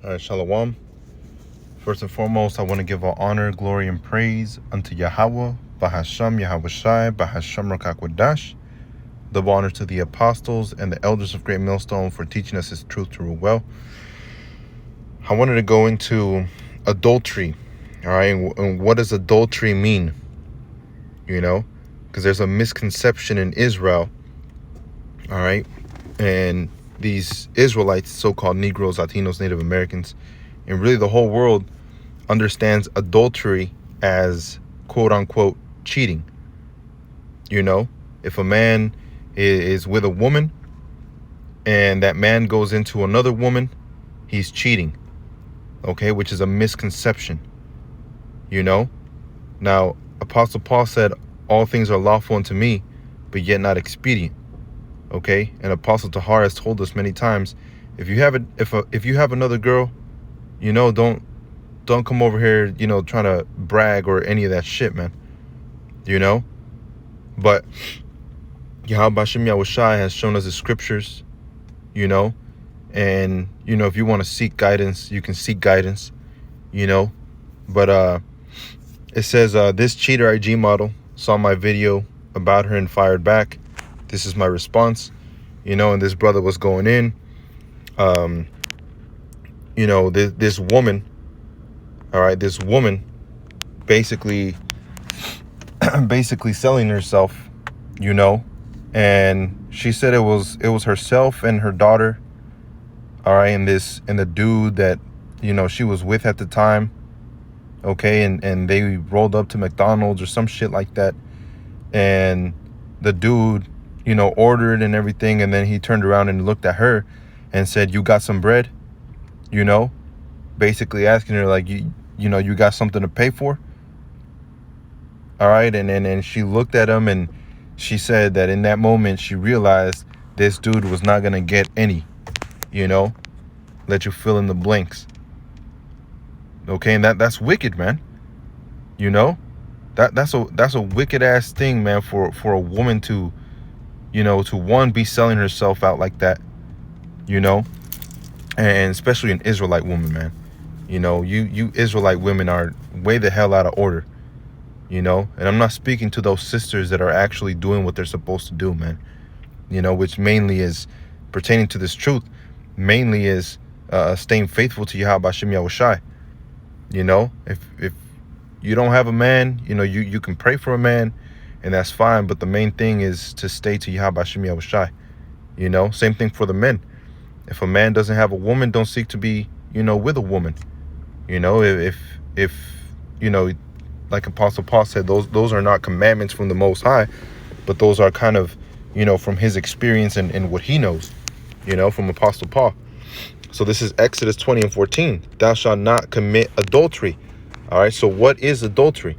All right, Shalom. First and foremost, I want to give all honor, glory, and praise unto Yahweh, Bahasham Yahweh Shai, Bahasham Rakakwadash. Double honor to the apostles and the elders of Great Millstone for teaching us His truth to rule well. I wanted to go into adultery, all right, and what does adultery mean? You know, because there's a misconception in Israel, all right, and these Israelites, so-called Negroes, Latinos, Native Americans, and really the whole world understands adultery as quote-unquote cheating. You know, if a man is with a woman and that man goes into another woman, he's cheating, okay, which is a misconception. You know, now Apostle Paul said all things are lawful unto me, but yet not expedient. Okay, and Apostle Tahar has told us many times, if you have another girl, you know, don't come over here, you know, trying to brag or any of that shit, man. You know, but Yahweh Shem Yahushai has shown us the scriptures, you know, and you know, if you want to seek guidance, you can seek guidance, you know, but it says this cheater IG model saw my video about her and fired back. This is my response, you know, and this brother was going in, you know, this woman, all right, this woman basically selling herself, you know, and she said it was herself and her daughter, all right, and the dude that, you know, she was with at the time, okay, and they rolled up to McDonald's or some shit like that, and the dude, you know, ordered and everything, and then he turned around and looked at her and said, "You got some bread?" You know, basically asking her like, you know, you got something to pay for? All right, and she looked at him and she said that in that moment she realized this dude was not gonna get any, you know, let you fill in the blanks. Okay, and that's wicked, man. You know, that's a wicked ass thing, man, for a woman to, you know, to one, be selling herself out like that, you know, and especially an Israelite woman, man. You know, you Israelite women are way the hell out of order, you know, and I'm not speaking to those sisters that are actually doing what they're supposed to do, man, you know, which mainly is pertaining to this truth, mainly is staying faithful to Yahweh Shem Yahushai. You know, if you don't have a man, you know, you can pray for a man, and that's fine, but the main thing is to stay to Yahweh Shem Yahushai. You know, same thing for the men. If a man doesn't have a woman, don't seek to be, you know, with a woman. You know, if you know, like Apostle Paul said, those are not commandments from the Most High, but those are kind of, you know, from his experience and what he knows, you know, from Apostle Paul. So this is Exodus 20:14. Thou shalt not commit adultery. All right, so what is adultery,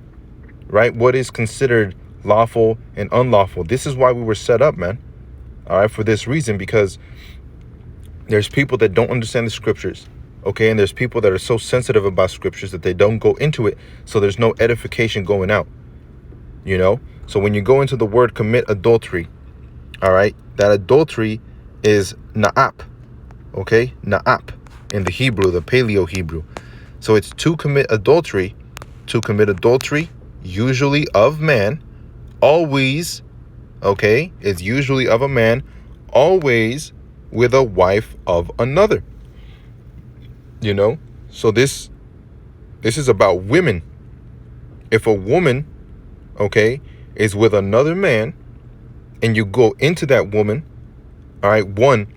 right? What is considered lawful and unlawful? This is why we were set up, man. All right, for this reason, because there's people that don't understand the scriptures, okay? And there's people that are so sensitive about scriptures that they don't go into it, so there's no edification going out, you know? So when you go into the word commit adultery, all right, that adultery is na'ap, okay? Na'ap in the Hebrew, the Paleo Hebrew. So it's to commit adultery, usually of man, always, okay? It's usually of a man, always with a wife of another, you know? So this is about women. If a woman, okay, is with another man and you go into that woman, all right, one,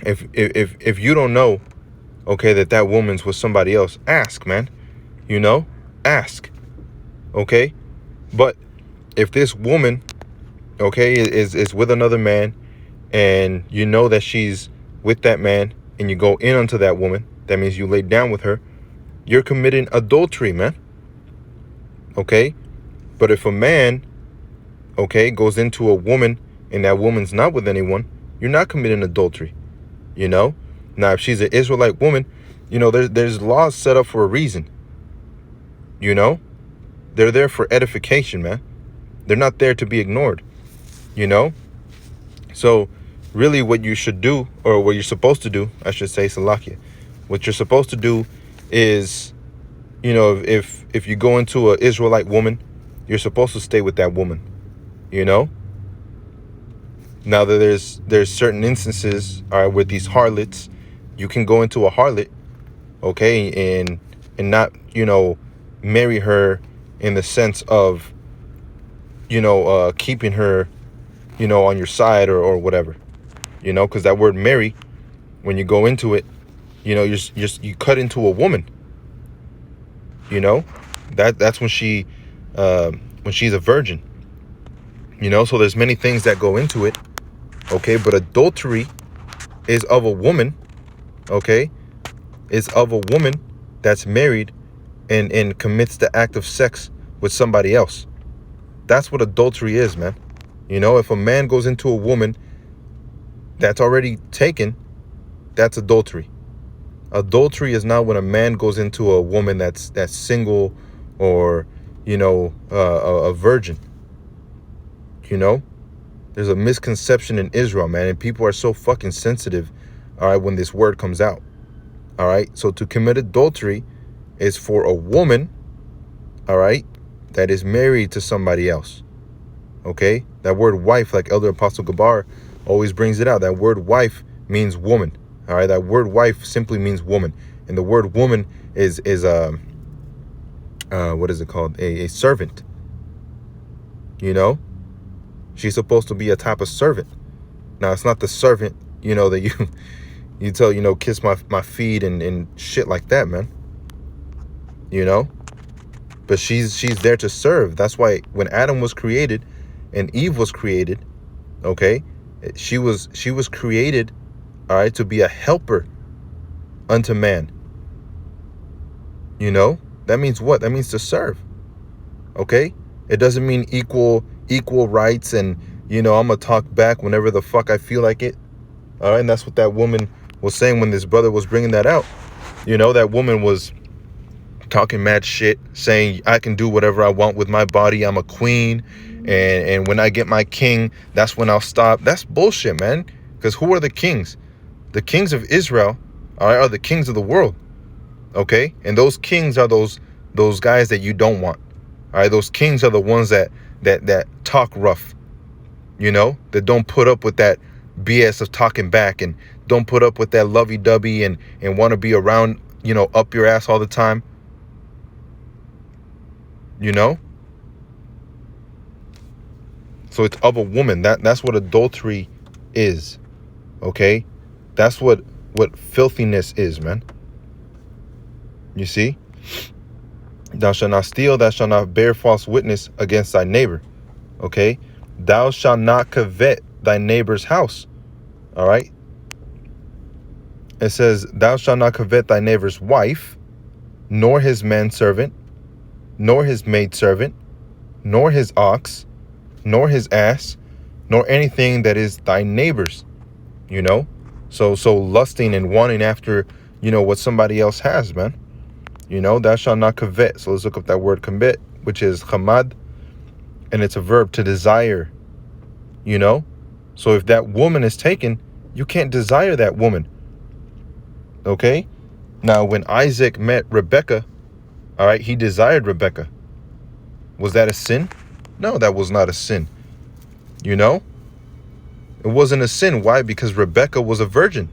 if you don't know, okay, that woman's with somebody else, ask, man, you know, ask, okay? But if this woman, okay, is with another man and you know that she's with that man and you go in onto that woman, that means you lay down with her, you're committing adultery, man, okay? But if a man, okay, goes into a woman and that woman's not with anyone, you're not committing adultery, you know? Now, if she's an Israelite woman, you know, there's laws set up for a reason, you know? They're there for edification, man. They're not there to be ignored, you know? So really what you should do, or what you're supposed to do, I should say, Salakia, What you're supposed to do is, you know, if you go into an Israelite woman, you're supposed to stay with that woman, you know. Now that there's certain instances, all right, with these harlots, you can go into a harlot, okay, and not, you know, marry her in the sense of, you know, keeping her, you know, on your side or whatever, you know, because that word marry, when you go into it, you know, you cut into a woman, you know, that's when she's a virgin, you know. So there's many things that go into it, okay, but adultery is of a woman, okay, is of a woman that's married and commits the act of sex with somebody else. That's what adultery is, man. You know, if a man goes into a woman that's already taken, that's adultery. Adultery is not when a man goes into a woman that's single or, you know, a virgin. You know, there's a misconception in Israel, man, and people are so fucking sensitive, all right, when this word comes out. All right, so to commit adultery is for a woman, all right, that is married to somebody else. Okay, that word wife, like Elder Apostle Gabar always brings it out, that word wife means woman. All right, that word wife simply means woman, and the word woman is what is it called? A servant. You know, she's supposed to be a type of servant. Now, it's not the servant, you know, that you tell, you know, kiss my feet and shit like that, man. You know, but she's there to serve. That's why when Adam was created and Eve was created, okay, she was created, all right, to be a helper unto man. You know, that means what? That means to serve. Okay, it doesn't mean equal rights and, you know, I'm gonna talk back whenever the fuck I feel like it. All right, and that's what that woman was saying when this brother was bringing that out. You know, that woman was talking mad shit, saying I can do whatever I want with my body. I'm a queen, and when I get my king, that's when I'll stop. That's bullshit, man. Because who are the kings? The kings of Israel, all right, are the kings of the world. Okay, and those kings are those guys that you don't want. All right, those kings are the ones that talk rough. You know, that don't put up with that BS of talking back, and don't put up with that lovey-dovey and want to be around, you know, up your ass all the time. You know, so it's of a woman. That's what adultery is. Okay, that's what filthiness is, man. You see, thou shalt not steal, thou shalt not bear false witness against thy neighbor. Okay, thou shalt not covet thy neighbor's house. All right, it says, thou shalt not covet thy neighbor's wife, nor his manservant, nor his maidservant, nor his ox, nor his ass, nor anything that is thy neighbor's. You know, so lusting and wanting after, you know, what somebody else has, man. You know, thou shalt not covet. So let's look up that word covet, which is chamad, and it's a verb, to desire. You know, so if that woman is taken, you can't desire that woman. Okay, now when Isaac met Rebekah, all right, he desired Rebekah. Was that a sin? No, that was not a sin. You know, it wasn't a sin. Why? Because Rebekah was a virgin.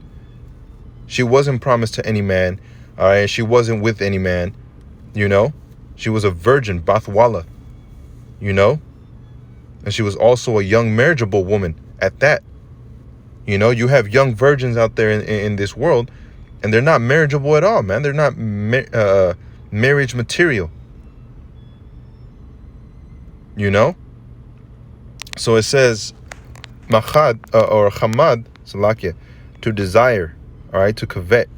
She wasn't promised to any man. All right, she wasn't with any man. You know, she was a virgin, Bathwala. You know, and she was also a young marriageable woman at that. You know, you have young virgins out there in this world, and they're not marriageable at all, man. They're not marriage material. You know, so it says machad or chamad, salakia, to desire, all right, to covet,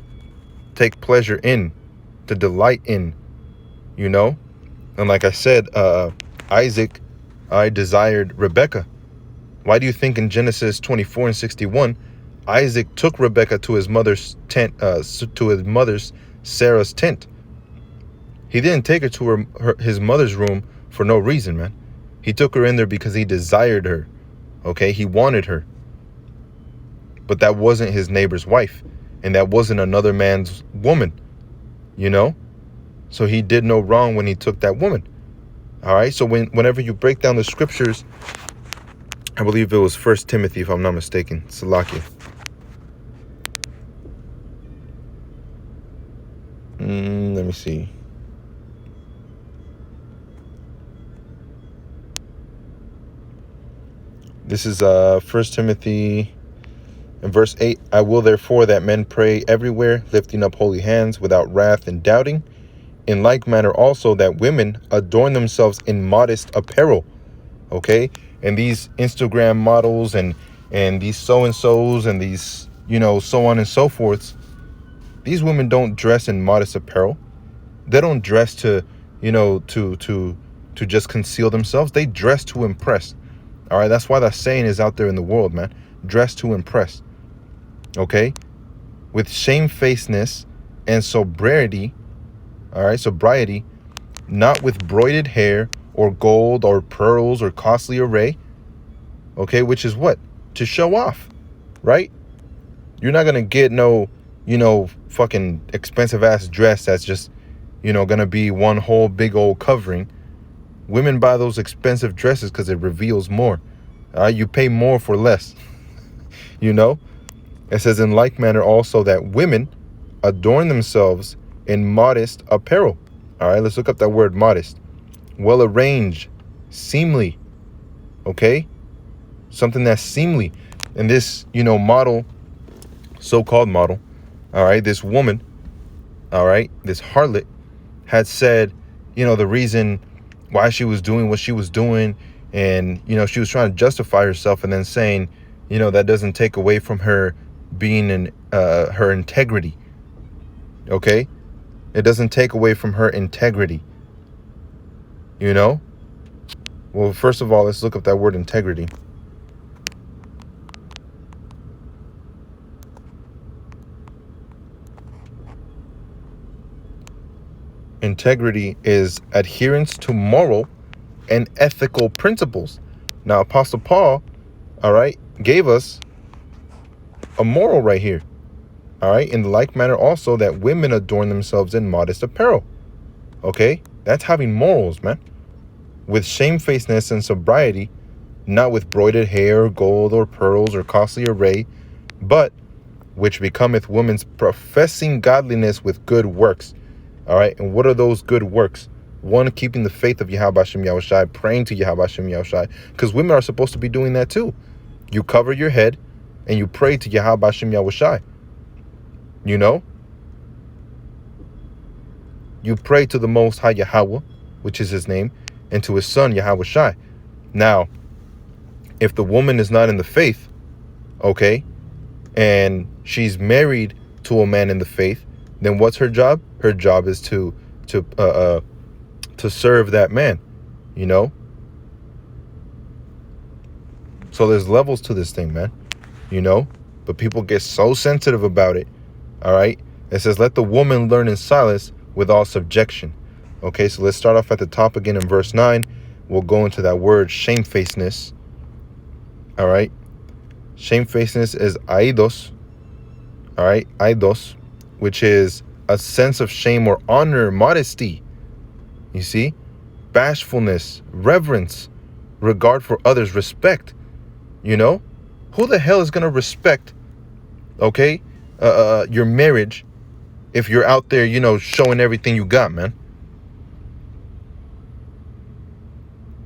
take pleasure in, to delight in, you know. And like I said, Isaac, I desired Rebekah. Why do you think in Genesis 24:61, Isaac took Rebekah to his mother's tent, to his mother's Sarah's tent? He didn't take her to his mother's room for no reason, man. He took her in there because he desired her. Okay, he wanted her. But that wasn't his neighbor's wife. and that wasn't another man's woman, you know? So he did no wrong when he took that woman. All right. So whenever you break down the scriptures, I believe it was First Timothy, if I'm not mistaken. Salakia. Let me see. This is First Timothy in verse 8. I will therefore that men pray everywhere, lifting up holy hands without wrath and doubting. In like manner also that women adorn themselves in modest apparel. Okay? And these Instagram models and these so-and-sos and these, so on and so forth, these women don't dress in modest apparel. They don't dress to, to just conceal themselves. They dress to impress. All right? That's why that saying is out there in the world, man. Dress to impress. Okay? With shamefacedness and sobriety, all right, sobriety, not with broided hair or gold or pearls or costly array, okay, which is what? To show off, right? You're not going to get no, fucking expensive ass dress that's just, going to be one whole big old covering. Women buy those expensive dresses because it reveals more. You pay more for less, It says in like manner also that women adorn themselves in modest apparel. All right, let's look up that word modest. Well arranged, seemly. Okay? Something that's seemly. And this, model, so-called model, all right, this woman, all right, this harlot had said, the reason why she was doing what she was doing, and, she was trying to justify herself and then saying, that doesn't take away from her being in her integrity. Okay? It doesn't take away from her integrity. Well, first of all, let's look up that word integrity. Integrity is adherence to moral and ethical principles. Now, Apostle Paul, all right, gave us a moral right here. All right. In like manner also that women adorn themselves in modest apparel. Okay. That's having morals, man. With shamefacedness and sobriety, not with broided hair, or gold, or pearls, or costly array, but which becometh woman's professing godliness with good works. All right. And what are those good works? One, keeping the faith of Yahweh Hashem Yahushai, praying to Yahweh Hashem Yahushai, because women are supposed to be doing that too. You cover your head and you pray to Yahweh Hashem Yahushai. You pray to the Most High Yahweh, which is his name, and to his son Yahweh Shai. Now, if the woman is not in the faith, okay, and she's married to a man in the faith, then what's her job? Her job is to serve that man, So there's levels to this thing, man, but people get so sensitive about it. All right. It says, let the woman learn in silence with all subjection. Okay, so let's start off at the top again in verse 9. We'll go into that word shamefacedness. All right. Shamefacedness is aidos. All right. Aidos, which is a sense of shame or honor, modesty. You see? Bashfulness, reverence, regard for others, respect. Who the hell is going to respect, okay, your marriage if you're out there, showing everything you got, man?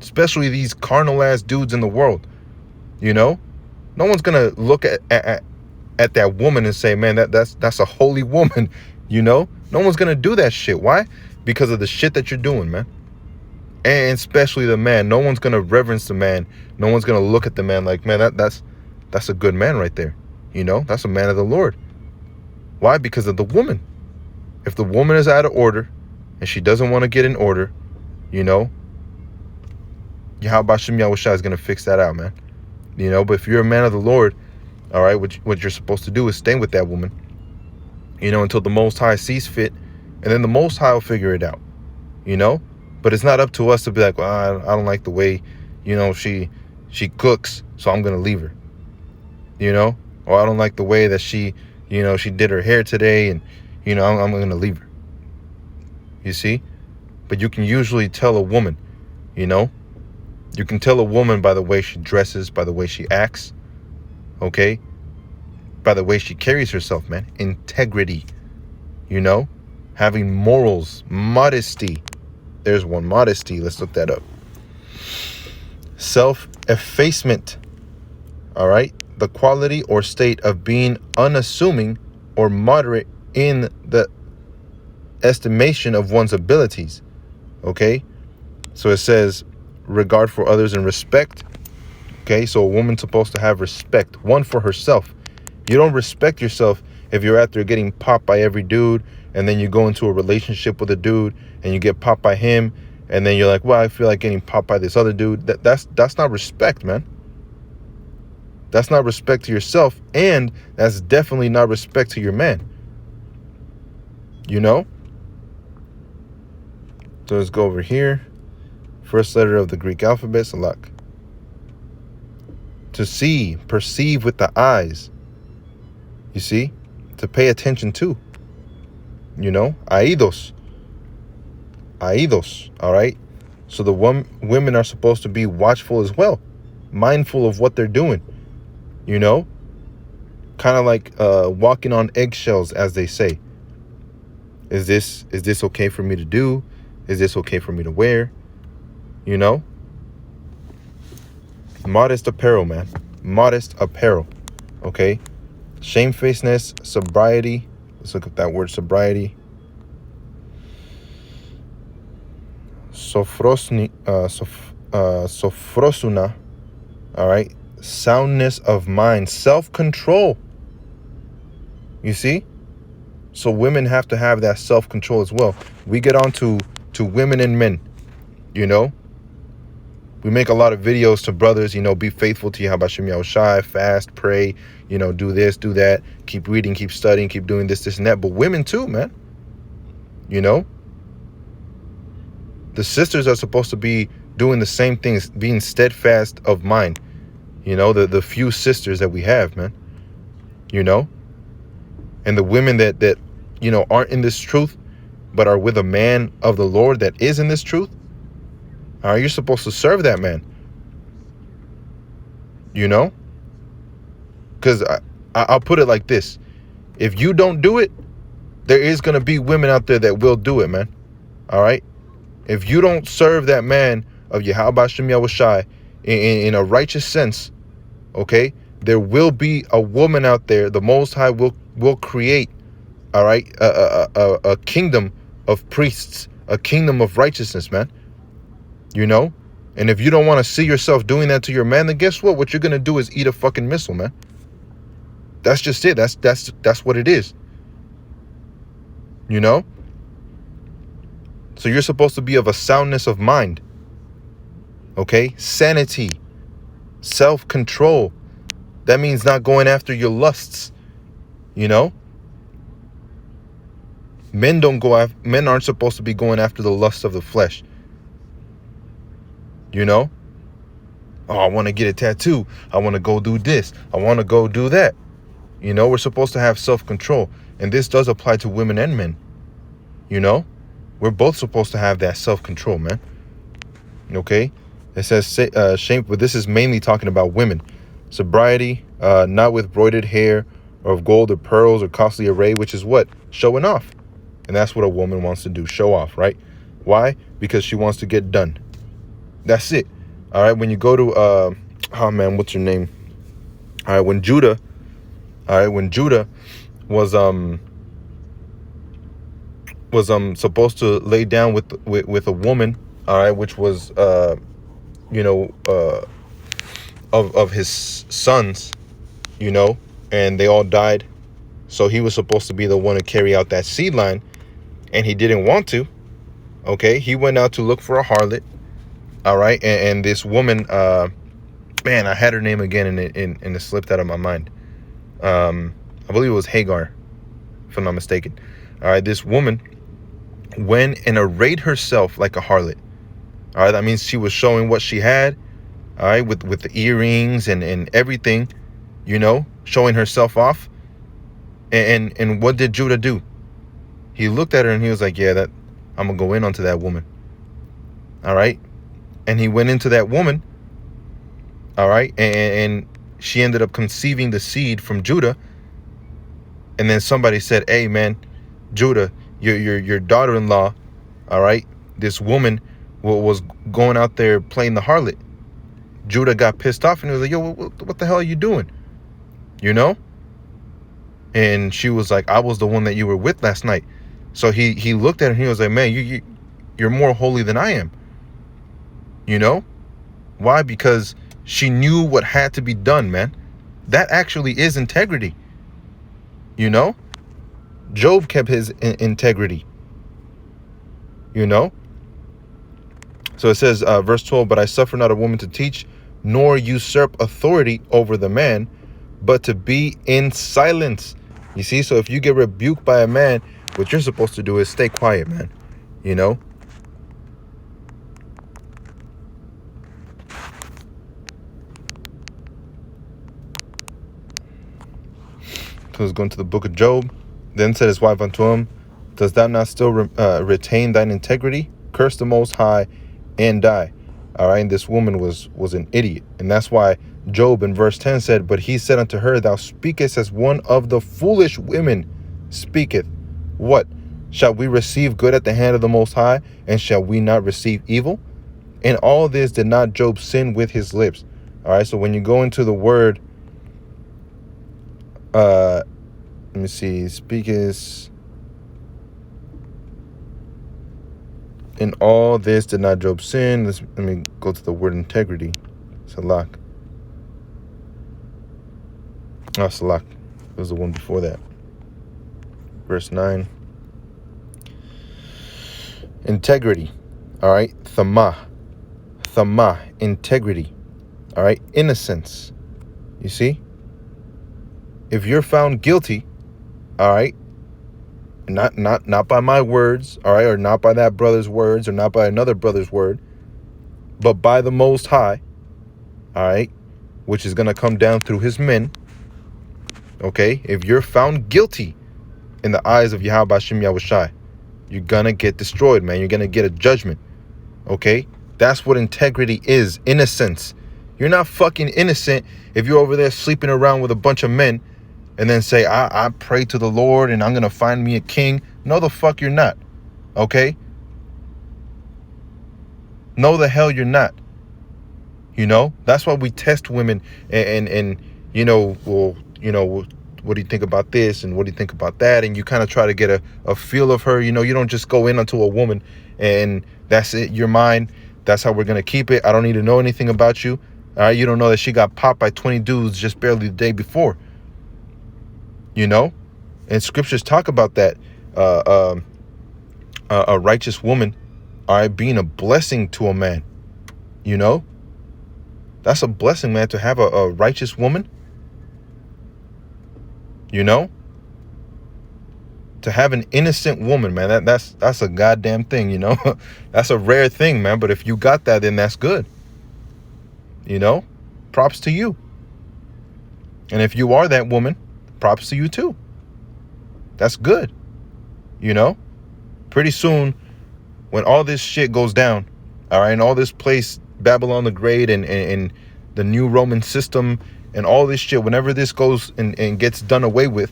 Especially these carnal ass dudes in the world. No one's gonna look at that woman and say, man, that's a holy woman. No one's gonna do that shit. Why? Because of the shit that you're doing, man. And especially the man. No one's gonna reverence the man. No one's gonna look at the man like, man, that's a good man right there. That's a man of the Lord. Why? Because of the woman. If the woman is out of order and she doesn't want to get in order, Yahweh Hashem Yahushua is going to fix that out, man. But if you're a man of the Lord, all right, what you're supposed to do is stay with that woman, until the Most High sees fit, and then the Most High will figure it out, But it's not up to us to be like, well, I don't like the way, she cooks, so I'm going to leave her, Or I don't like the way that she, She did her hair today, and I'm gonna leave her. You see? But you can usually tell a woman, you can tell a woman by the way she dresses, by the way she acts, okay? By the way she carries herself, man. Integrity, having morals, modesty. There's one, modesty. Let's look that up. Self-effacement, all right? The quality or state of being unassuming or moderate in the estimation of one's abilities, okay? So it says regard for others and respect, okay? So a woman's supposed to have respect, one for herself. You don't respect yourself if you're out there getting popped by every dude, and then you go into a relationship with a dude and you get popped by him, and then you're like, well, I feel like getting popped by this other dude. That's not respect, man. That's not respect to yourself, and that's definitely not respect to your man. So let's go over here. First letter of the Greek alphabet, Salak. To see, perceive with the eyes. You see? To pay attention to. Aídos. Aídos, all right? So the women are supposed to be watchful as well, mindful of what they're doing, kind of like walking on eggshells, as they say. Is this okay for me to do? Is this okay for me to wear? Modest apparel, man. Modest apparel, okay? Shamefacedness, sobriety. Let's look at that word, sobriety. Sophrosuna, all right? Soundness of mind, self-control. You see? So women have to have that self-control as well. We get on to women and men, We make a lot of videos to brothers, be faithful to Yahweh Shem Yahushai, fast, pray, do this, do that, keep reading, keep studying, keep doing this, and that. But women too, man. The sisters are supposed to be doing the same things, being steadfast of mind. The few sisters that we have, man. And the women that aren't in this truth, but are with a man of the Lord that is in this truth. You're supposed to serve that man. Because I'll put it like this. If you don't do it, there is going to be women out there that will do it, man. All right? If you don't serve that man of Yahweh Shem Yahushai in a righteous sense, okay, there will be a woman out there. The Most High will create, all right, a kingdom of priests, a kingdom of righteousness, man. And if you don't want to see yourself doing that to your man, then guess what? What you're gonna do is eat a fucking missile, man. That's just it. That's what it is. So you're supposed to be of a soundness of mind. Okay? Sanity, self-control. That means not going after your lusts. Men aren't supposed to be going after the lusts of the flesh. Oh, I want to get a tattoo. I want to go do this. I want to go do that. We're supposed to have self-control. And this does apply to women and men. We're both supposed to have that self-control, man. Okay? It says shame, but this is mainly talking about women. Sobriety, not with broidered hair or of gold or pearls or costly array, which is what? Showing off. And that's what a woman wants to do, show off, right? Why? Because she wants to get done. That's it. All right, when you go to what's her name? All right, when Judah was supposed to lay down with a woman, all right, which was of his sons, and they all died. So he was supposed to be the one to carry out that seed line, and he didn't want to. Okay, he went out to look for a harlot. All right, and this woman, man, I had her name again, and it slipped out of my mind. I believe it was Hagar, if I'm not mistaken. All right, this woman went and arrayed herself like a harlot. All right, that means she was showing what she had. All right, with the earrings and everything, showing herself off. And what did Judah do? He looked at her and he was like, yeah, that I'm gonna go in onto that woman. All right. And he went into that woman. All right. And she ended up conceiving the seed from Judah. And then somebody said, hey man, Judah, your daughter-in-law, all right, this woman was going out there playing the harlot. Judah got pissed off and he was like, yo, what the hell are you doing? You know? And she was like, I was the one that you were with last night. So he looked at her and he was like, man, you're more holy than I am. You know? Why? Because she knew what had to be done, man. That actually is integrity. You know? Job kept his integrity. You know? So it says, verse 12, but I suffer not a woman to teach, nor usurp authority over the man, but to be in silence. You see? So if you get rebuked by a man, what you're supposed to do is stay quiet, man. You know? So let's go into the book of Job. Then said his wife unto him, dost thou not still retain thine integrity? Curse the Most High and die. All right. And this woman was an idiot. And that's why Job in verse 10 said, but he said unto her, thou speakest as one of the foolish women speaketh. What? Shall we receive good at the hand of the Most High, and shall we not receive evil? In all this did not Job sin with his lips. All right. So when you go into the word, let me see, speakest. In all this did not Job sin. Let me go to the word integrity. Salak. Oh, Salak. It was the one before that. Verse 9. Integrity. All right. Thamah. Thamah. Integrity. All right. Innocence. You see? If you're found guilty, all right, not by my words, all right, or not by that brother's words, or not by another brother's word, but by the Most High, all right, which is going to come down through his men, okay? If you're found guilty in the eyes of Yahweh Hashem Yahushai, you're going to get destroyed, man. You're going to get a judgment, okay? That's what integrity is, innocence. You're not fucking innocent if you're over there sleeping around with a bunch of men and then say, I pray to the Lord and I'm going to find me a king. No, the fuck you're not. Okay? No, the hell you're not. You know? That's why we test women and you know, well, you know, what do you think about this? And what do you think about that? And you kind of try to get a feel of her. You know, you don't just go in onto a woman and that's it. You're mine. That's how we're going to keep it. I don't need to know anything about you. All right? You don't know that she got popped by 20 dudes just barely the day before. You know, and scriptures talk about that. A righteous woman, all right, being a blessing to a man. You know, that's a blessing, man, to have a righteous woman. You know, to have an innocent woman, man, that's a goddamn thing. You know, that's a rare thing, man. But if you got that, then that's good. You know, props to you. And if you are that woman, props to you too. That's good. You know, pretty soon when all this shit goes down, all right, and all this place, Babylon the Great and the new Roman system and all this shit, whenever this goes and gets done away with,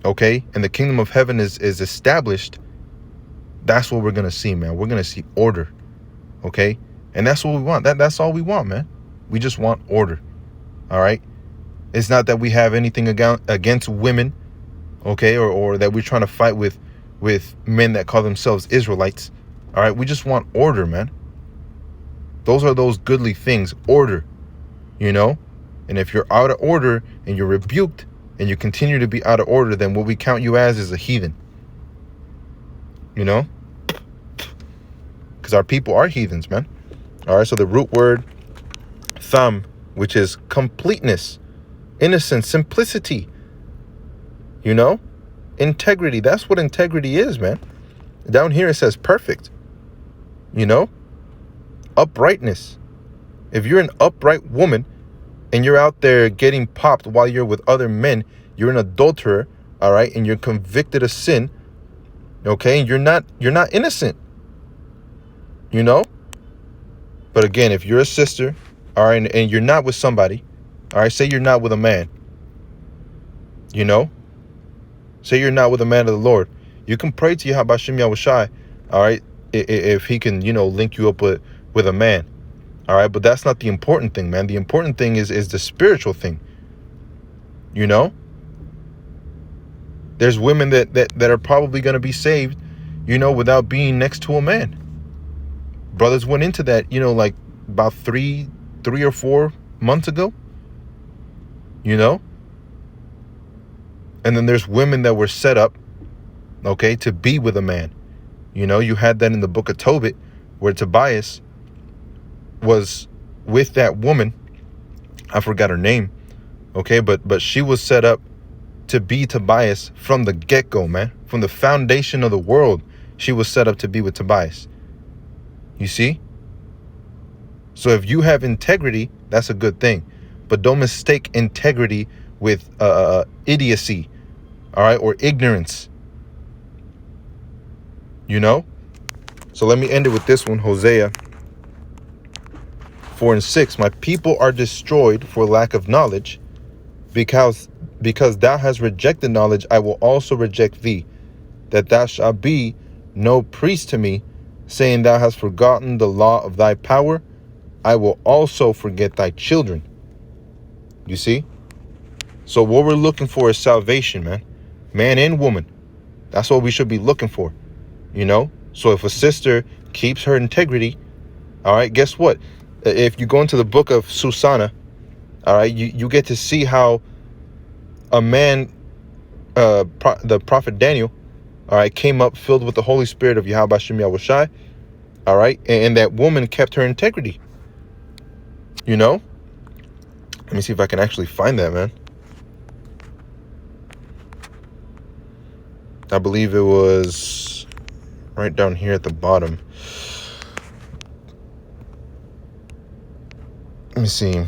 okay, and the kingdom of heaven is established, that's what we're going to see, man. We're going to see order, okay? And that's what we want. That's all we want, man. We just want order, all right? It's not that we have anything against women, okay, or that we're trying to fight with men that call themselves Israelites. All right, we just want order, man. Those are those goodly things, order, you know? And if you're out of order and you're rebuked and you continue to be out of order, then what we count you as is a heathen. You know? Because our people are heathens, man. All right, so the root word, tham, which is completeness, innocence, simplicity, you know, integrity. That's what integrity is, man. Down here it says perfect, you know, uprightness. If you're an upright woman and you're out there getting popped while you're with other men, you're an adulterer, all right, and you're convicted of sin, okay, and you're not innocent, you know. But again, if you're a sister, all right, and you're not with somebody, all right, say you're not with a man, you know, say you're not with a man of the Lord, you can pray to Yahweh Shem Yahushai, all right, if he can, link you up with a man, all right. But that's not the important thing, man. The important thing is the spiritual thing, you know. There's women that are probably going to be saved, without being next to a man. Brothers went into that, like about three or 4 months ago, and then there's women that were set up, okay, to be with a man. You had that in the book of Tobit, where Tobias was with that woman. I forgot her name, okay, but she was set up to be Tobias from the get-go, man. From the foundation of the world, she was set up to be with Tobias. You see? So if you have integrity, that's a good thing. But don't mistake integrity with idiocy, all right, or ignorance. So let me end it with this one, Hosea 4:6. My people are destroyed for lack of knowledge, because thou hast rejected knowledge, I will also reject thee, that thou shalt be no priest to me, saying thou hast forgotten the law of thy power, I will also forget thy children. You see? So what we're looking for is salvation, man and woman. That's what we should be looking for, So if a sister keeps her integrity, all right, guess what? If you go into the book of Susanna, all right, you get to see how a man, the prophet Daniel, all right, came up filled with the Holy Spirit of Yahweh Shem Yahushai, all right, and that woman kept her integrity, Let me see if I can actually find that, man. I believe it was right down here at the bottom. Let me see.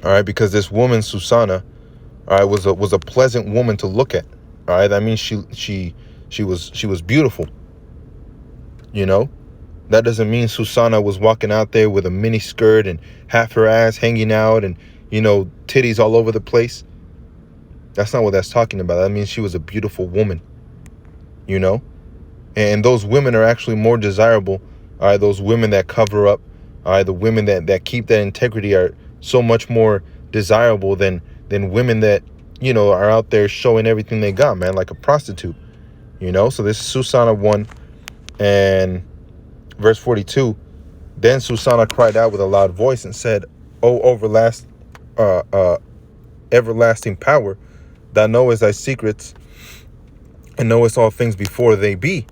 All right, because this woman Susanna, all right, was a pleasant woman to look at. All right, that means she was beautiful. That doesn't mean Susanna was walking out there with a mini skirt and half her ass hanging out and titties all over the place. That's not what that's talking about. That means she was a beautiful woman. And those women are actually more desirable. All right, those women that cover up, all right, the women that keep that integrity are so much more desirable than women that are out there showing everything they got, man, like a prostitute. So this is Susanna 1 and verse 42. Then Susanna cried out with a loud voice and said, O everlasting power, thou knowest thy secrets, and knowest all things before they be.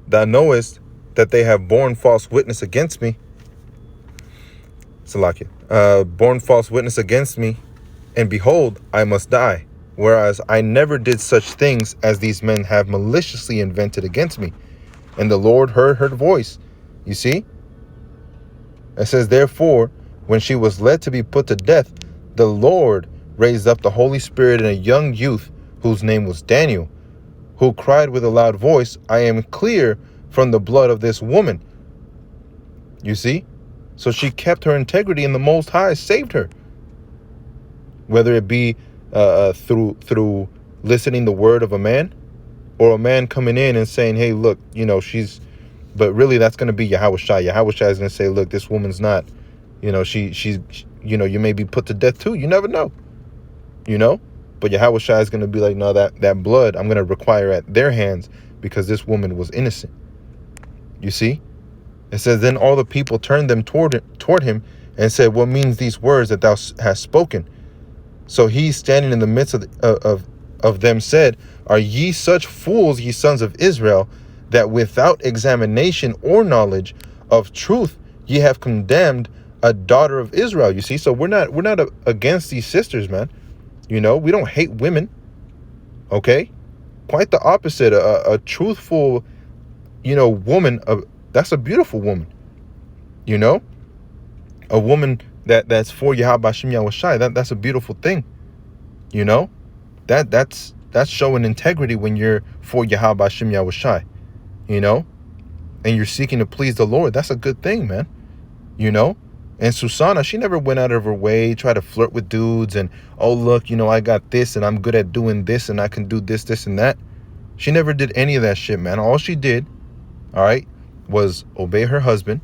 Thou knowest that they have borne false witness against me. Salakia. Borne false witness against me, and behold, I must die. Whereas I never did such things as these men have maliciously invented against me. And the Lord heard her voice. You see? It says, therefore, when she was led to be put to death, the Lord raised up the Holy Spirit in a young youth whose name was Daniel, who cried with a loud voice, I am clear from the blood of this woman. You see? So she kept her integrity, and the Most High saved her. Whether it be through listening the word of a man, or a man coming in and saying, hey, look, but really that's going to be Yahushua. Yahushua is going to say, look, this woman's not, she's, you may be put to death too. You never know, but Yahushua is going to be like, no, that blood I'm going to require at their hands because this woman was innocent. You see? It says, then all the people turned them toward him and said, what means these words that thou hast spoken? So he, standing in the midst of them, said, are ye such fools, ye sons of Israel, that without examination or knowledge of truth ye have condemned a daughter of Israel? You see, so we're not against these sisters, man. We don't hate women. Okay, quite the opposite. A truthful, woman. That's a beautiful woman. A woman that's for Yahweh Shem Yahushai. That's a beautiful thing. You know, that's showing integrity when you're for Yahweh Hashem Yahushai, you know, and you're seeking to please the Lord. That's a good thing, man. You know, and Susanna, she never went out of her way, try to flirt with dudes and, oh, look, you know, I got this and I'm good at doing this and I can do this, this and that. She never did any of that shit, man. All she did, all right, was obey her husband.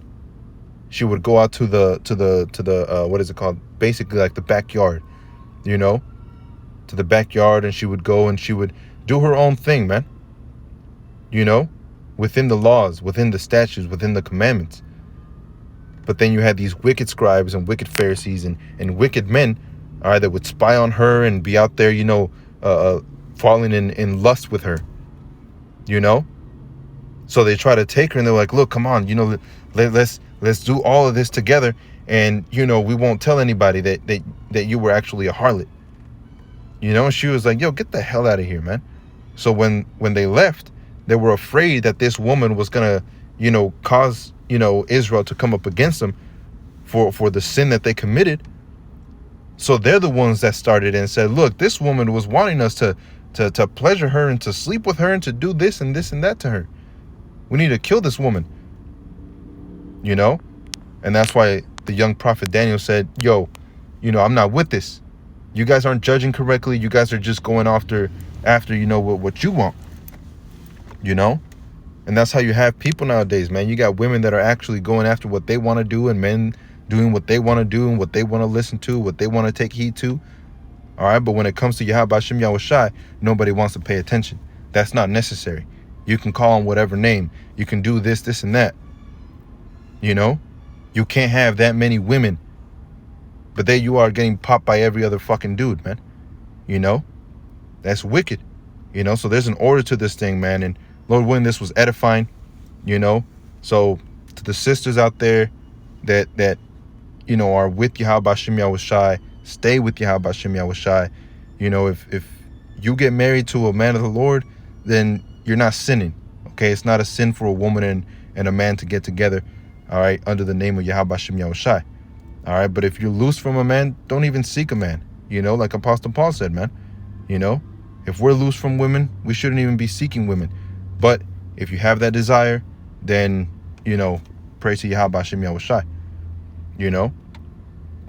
She would go out to the what is it called? Basically like the backyard, you know, to the backyard, and she would go and she would do her own thing, man. You know, within the laws, within the statutes, within the commandments. But then you had these wicked scribes and wicked Pharisees and wicked men, all right, that would spy on her and be out there, you know, falling in lust with her, you know. So they try to take her and they're like, look, come on, you know, let's do all of this together, and you know, we won't tell anybody that you were actually a harlot. You know, and she was like, yo, get the hell out of here, man. So when they left, they were afraid that this woman was gonna, you know, cause, you know, Israel to come up against them for the sin that they committed. So they're the ones that started and said, look, this woman was wanting us to pleasure her and to sleep with her and to do this and that to her. We need to kill this woman, you know? And that's why the young prophet Daniel said, yo, you know, I'm not with this. You guys aren't judging correctly. You guys are just going after, you know, what you want, you know? And that's how you have people nowadays, man. You got women that are actually going after what they want to do, and men doing what they want to do and what they want to listen to, what they want to take heed to. All right, but when it comes to Yahweh Hashem Yahushai, nobody wants to pay attention. That's not necessary. You can call him whatever name. You can do this, this, and that. You know? You can't have that many women, but there you are getting popped by every other fucking dude, man. You know? That's wicked. You know? So there's an order to this thing, man. And Lord willing, this was edifying, you know? So to the sisters out there that you know, are with Yahweh Hashem Yahushai, stay with Yahweh Hashem Yahushai. You know, if you get married to a man of the Lord, then you're not sinning, okay? It's not a sin for a woman and a man to get together, all right, under the name of Yahweh Hashem Yahushai, all right? But if you're loose from a man, don't even seek a man, you know, like Apostle Paul said, man. You know, if we're loose from women, we shouldn't even be seeking women. But if you have that desire, then, you know, pray to Yahweh Hashem Yahushai, you know?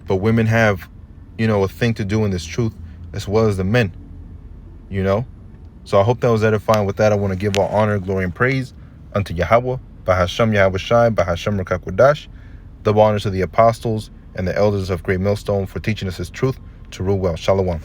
But women have, you know, a thing to do in this truth as well as the men, you know? So I hope that was edifying. With that, I want to give all honor, glory, and praise unto Yahweh, Bahasham Yahushai, Bahasham Rakakwadash, double honor to the apostles and the elders of Great Millstone for teaching us his truth to rule well. Shalom.